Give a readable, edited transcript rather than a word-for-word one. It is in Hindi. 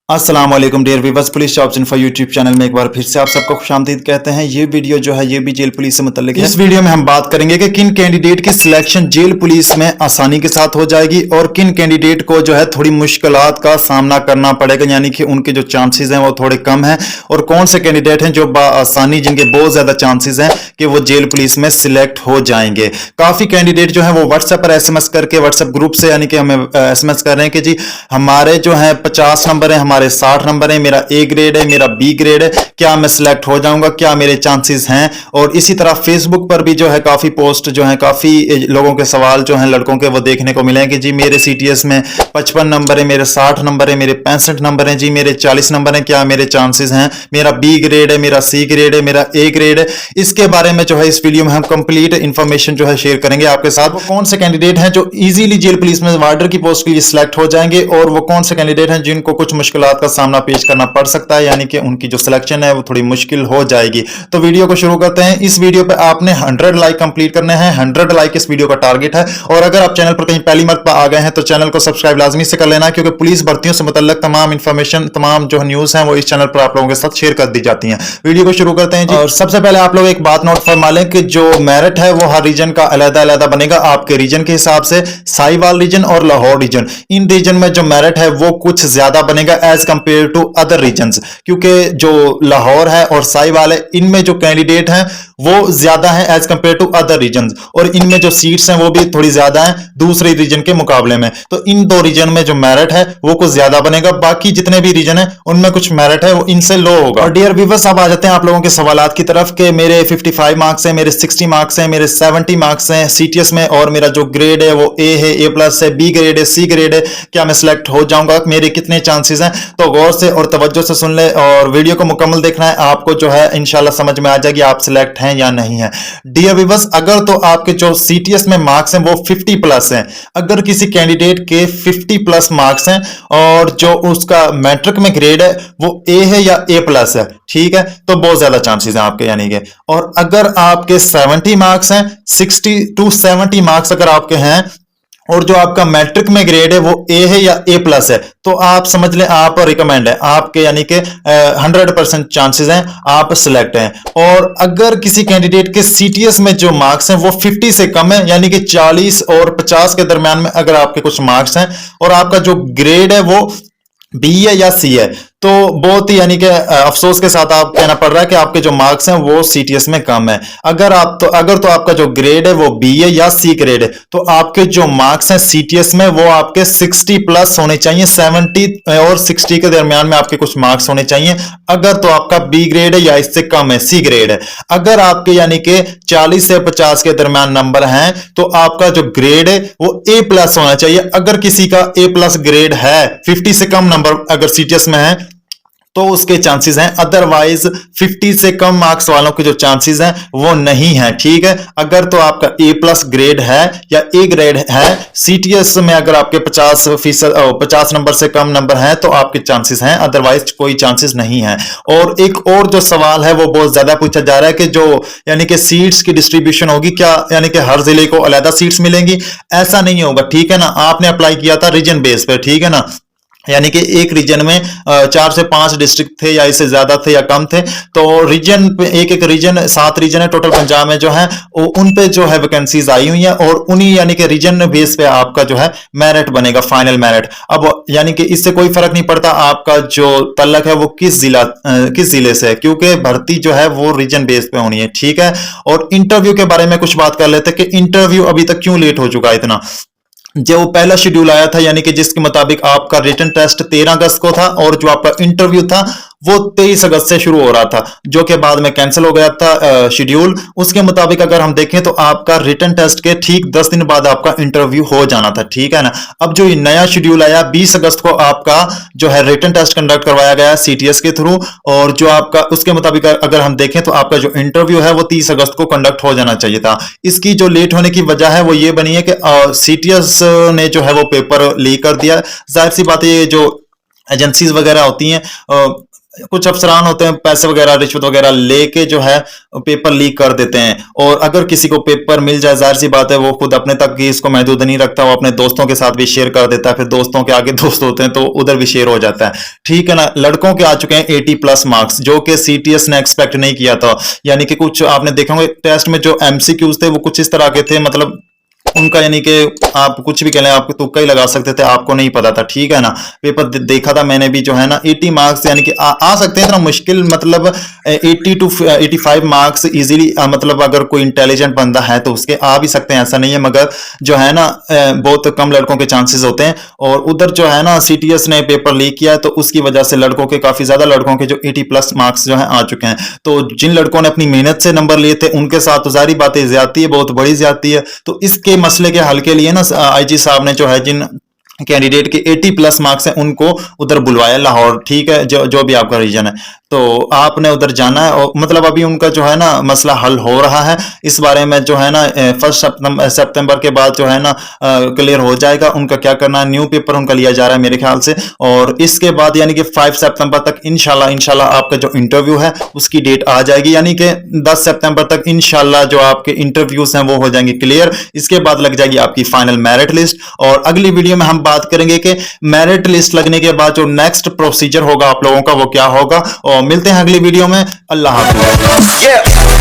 अस्सलाम वालेकुम dear viewers, police jobs info YouTube channel में एक बार फिर से आप सबको खुशामदीद कहते हैं। ये वीडियो जो है ये भी जेल पुलिस से मुतल्लिक है। इस वीडियो में हम बात करेंगे कि किन कैंडिडेट की सिलेक्शन जेल पुलिस में आसानी के साथ हो जाएगी और किन कैंडिडेट को जो है थोड़ी मुश्किलात का सामना करना पड़ेगा, यानी कि उनके जो चांसेस हैं वो थोड़े कम हैं, और कौन से कैंडिडेट हैं जो आसानी जिनके बहुत ज्यादा चांसेस हैं कि वो जेल पुलिस में सिलेक्ट हो जाएंगे। काफी कैंडिडेट जो है वो व्हाट्सएप पर SMS करके व्हाट्सएप ग्रुप से यानी कि हमें SMS कर रहे हैं कि जी हमारे जो है 50 नंबर है, हमारे 60 नंबर है, मेरा A ग्रेड है, मेरा B ग्रेड है, क्या मैं सिलेक्ट हो जाऊंगा, क्या मेरे चांसेस हैं। और इसी तरह फेसबुक पर भी जो है काफी पोस्ट जो है, काफी लोगों के सवाल जो हैं लड़कों के वो देखने को मिले हैं कि जी मेरे CTS में 55 नंबर है, मेरे 60 नंबर है, मेरे 65 नंबर है, जी मेरे 40 नंबर है, क्या मेरे चांसेस हैं, मेरा B ग्रेड है, मेरा C ग्रेड है, मेरा A ग्रेड है। इसके बारे में जो है इस वीडियो में हम कंप्लीट इंफॉर्मेशन जो है शेयर करेंगे आपके साथ। वो कौन से कैंडिडेट हैं जो इजीली जेल पुलिस में वार्डर की पोस्ट के लिए सिलेक्ट हो जाएंगे, और वो कौन से कैंडिडेट हैं जिनको कुछ मुश्किल का सामना पेश करना पड़ सकता है, यानी कि उनकी जो सिलेक्शन है वो थोड़ी मुश्किल हो जाएगी। तो वीडियो को शुरू करते हैं। इस वीडियो पे आपने 100 लाइक कंप्लीट करने हैं। 100 लाइक इस वीडियो का टारगेट है। और अगर आप चैनल पर कहीं पहली मर्तबा आ गए हैं तो चैनल को सब्सक्राइब लाजमी से कर लेना, क्योंकि पुलिस भर्तियों से मुतल्लिक तमाम इंफॉर्मेशन, तमाम जो न्यूज है वो इस चैनल पर आप लोगों के साथ शेयर कर दी जाती है। वीडियो को शुरू करते हैं जी। और सबसे पहले आप लोग एक बात नोट फरमा लें कि जो मेरिट है वो हर रीजन का अलग-अलग बनेगा। आपके रीजन के हिसाब से साहिवाल रीजन और लाहौर रीजन, इन रीजन में जो मेरिट है वो कुछ ज्यादा बनेगा as compare to other regions, क्योंकि जो लाहौर है और साहिवाल है इनमें जो कैंडिडेट हैं वो ज्यादा हैं as compare to other regions, और इनमें जो सीट्स हैं वो भी थोड़ी ज्यादा हैं दूसरे रीजन के मुकाबले में। तो इन दो रीजन में जो मेरिट है वो कुछ ज्यादा बनेगा। बाकी जितने भी रीजन है उनमें कुछ मेरिट है वो इनसे लो होगा। और डियर व्यूअर्स, अब आ जाते हैं आप लोगों के सवालात की तरफ कि मेरे 55 मार्क्स हैं, मेरे 60 मार्क्स हैं, मेरे 70 मार्क्स हैं CTS में, और मेरा जो ग्रेड है वो A है, A+ है, B ग्रेड है, C ग्रेड है, क्या मैं सिलेक्ट हो जाऊंगा, मेरे कितने चांसेस हैं। तो गौर से और तवज्जो से सुन ले और वीडियो को मुकम्मल देखना है, आपको जो है इंशाल्लाह समझ में आ जाएगी आप सिलेक्ट हैं या नहीं है। डियर व्यूअर्स, अगर तो आपके जो CTS में मार्क्स हैं वो 50+ हैं, अगर किसी कैंडिडेट के 50+ मार्क्स हैं और जो उसका मैट्रिक में ग्रेड है वो A है या A+ है, ठीक है, तो बहुत ज्यादा चांसेस हैं आपके, यानी कि। और अगर आपके 70 मार्क्स हैं, 60 to 70 मार्क्स अगर आपके हैं और जो आपका मैट्रिक में ग्रेड है वो A है या A+ है, तो आप समझ लें आप रिकमेंड है आपके, यानी कि 100% चांसेस हैं आप सिलेक्ट हैं। और अगर किसी कैंडिडेट के CTS में जो मार्क्स हैं वो 50 से कम है, यानी कि 40 और 50 के दरमियान में अगर आपके कुछ मार्क्स हैं और आपका जो ग्रेड है वो B है या C है, तो बहुत ही, यानी कि अफसोस के साथ आप कहना पड़ रहा है कि आपके जो मार्क्स हैं वो CTS में कम है। अगर तो आपका जो ग्रेड है वो B है या C ग्रेड है, तो आपके जो मार्क्स हैं CTS में वो आपके 60+ होने चाहिए, 70 और 60 के दरमियान में आपके कुछ मार्क्स होने चाहिए। अगर तो आपका B ग्रेड है या इससे कम है, C ग्रेड है। अगर आपके यानी कि 40 से 50 के दरमियान नंबर हैं तो आपका जो ग्रेड है वो A+ होना चाहिए। अगर किसी का A+ ग्रेड है, 50 से कम नंबर अगर CTS में है तो उसके चांसेस हैं, अदरवाइज 50 से कम मार्क्स वालों के जो चांसेस हैं वो नहीं है, ठीक है। अगर तो आपका A+ ग्रेड है या A ग्रेड है, CTS में अगर आपके 50 नंबर से कम नंबर हैं तो आपके चांसेस हैं, अदरवाइज कोई चांसेस नहीं है। और एक और जो सवाल है वो बहुत ज्यादा पूछा जा रहा है कि जो यानी कि सीट्स की डिस्ट्रीब्यूशन होगी, क्या यानी कि हर जिले को अलग सीट्स मिलेंगी? ऐसा नहीं होगा, ठीक है ना। आपने अप्लाई किया था रीजन बेस पे, ठीक है ना, यानी कि एक रीजन में 4 से 5 डिस्ट्रिक्ट थे या इससे ज्यादा थे या कम थे, तो रीजन पे एक रीजन 7 रीजन है टोटल पंजाब में जो है, उन पे जो है वैकेंसीज आई हुई हैं, और उन्हीं यानी कि रीजन बेस पे आपका जो है मेरिट बनेगा, फाइनल मेरिट। अब यानी कि इससे कोई फर्क नहीं पड़ता आपका जो तल्लक है वो किस जिले से है, क्योंकि भर्ती जो है वो रीजन बेस पे होनी है, ठीक है। और इंटरव्यू के बारे में कुछ बात कर लेते हैं कि इंटरव्यू अभी तक क्यों लेट हो चुका है इतना। जो पहला शेड्यूल आया था, यानी कि जिसके मुताबिक आपका रिटन टेस्ट 13 अगस्त को था और जो आपका इंटरव्यू था वो 23 अगस्त से शुरू हो रहा था, जो कि बाद में कैंसिल हो गया था शेड्यूल। उसके मुताबिक अगर हम देखें तो आपका रिटन टेस्ट के ठीक 10 दिन बाद आपका इंटरव्यू हो जाना था, ठीक है ना। अब जो नया शेड्यूल आया 20 अगस्त को आपका जो है रिटन टेस्ट कंडक्ट करवाया गया CTS के थ्रू, और जो आपका उसके मुताबिक अगर हम देखें तो आपका जो इंटरव्यू है वो 30 अगस्त को कंडक्ट हो जाना चाहिए था। इसकी जो लेट होने की वजह है वो ये बनी है कि CTS ने जो है वो पेपर लीक कर दिया। जाहिर सी बात है, ये जो एजेंसीज वगैरह होती हैं कुछ अफसरान होते हैं पैसे वगैरह रिश्वत वगैरह लेके जो है पेपर लीक कर देते हैं, और अगर किसी को पेपर मिल जाए जाहिर सी बात है वो खुद अपने तक ही इसको महदूद नहीं रखता, वो अपने दोस्तों के साथ भी शेयर कर देता है, फिर दोस्तों के आगे दोस्त होते हैं तो उधर भी शेयर हो जाता है। ठीक है ना। लड़कों के आ चुके हैं 80+ मार्क्स, जो कि सीटीएस ने एक्सपेक्ट नहीं किया था। यानी कि कुछ आपने देखा होगा टेस्ट में जो एमसीक्यूज थे वो कुछ इस तरह के थे, मतलब उनका यानी कि आप कुछ भी कह लें, आप तुक्का ही लगा सकते थे, आपको नहीं पता था। ठीक है ना। पेपर देखा था मैंने भी जो है ना, 80 मार्क्स यानी कि आ सकते हैं, इतना मुश्किल मतलब 80 to 85 मार्क्स इजीली, मतलब अगर कोई इंटेलिजेंट बंदा है तो उसके आ भी सकते हैं, ऐसा नहीं है, मगर जो है ना बहुत कम लड़कों के चांसेस होते हैं। और उधर जो है ना सीटीएस ने पेपर लीक किया है, तो उसकी वजह से लड़कों के काफी ज्यादा लड़कों के जो 80+ मार्क्स जो है आ चुके हैं। तो जिन लड़कों ने अपनी मेहनत से नंबर लिए थे उनके साथ तो जारी बातें ज्यादती है, बहुत बड़ी ज्यादती है। तो इसके मसले के हल के लिए ना आईजी साहब ने जो है जिन कैंडिडेट के 80+ मार्क्स हैं उनको उधर बुलवाया लाहौर। ठीक है, जो भी आपका रीजन है, तो आपने उधर जाना है, और मतलब अभी उनका जो है ना मसला हल हो रहा है। इस बारे में जो है ना 1 सितंबर के बाद जो है ना क्लियर हो जाएगा उनका क्या करना है। न्यू पेपर उनका लिया जा रहा है मेरे ख्याल से, और इसके बाद यानी कि 5 सितंबर तक इंशाल्लाह आपका जो इंटरव्यू है उसकी डेट आ जाएगी, यानी कि 10 सितंबर तक इंशाल्लाह जो आपके इंटरव्यूज हैं वो हो जाएंगे क्लियर। इसके बाद लग जाएगी आपकी फाइनल मेरिट लिस्ट, और अगली वीडियो में हम बात करेंगे कि मेरिट लिस्ट लगने के बाद जो नेक्स्ट प्रोसीजर होगा आप लोगों का वो क्या होगा। और मिलते हैं अगली वीडियो में। अल्लाह हाफ़िज़।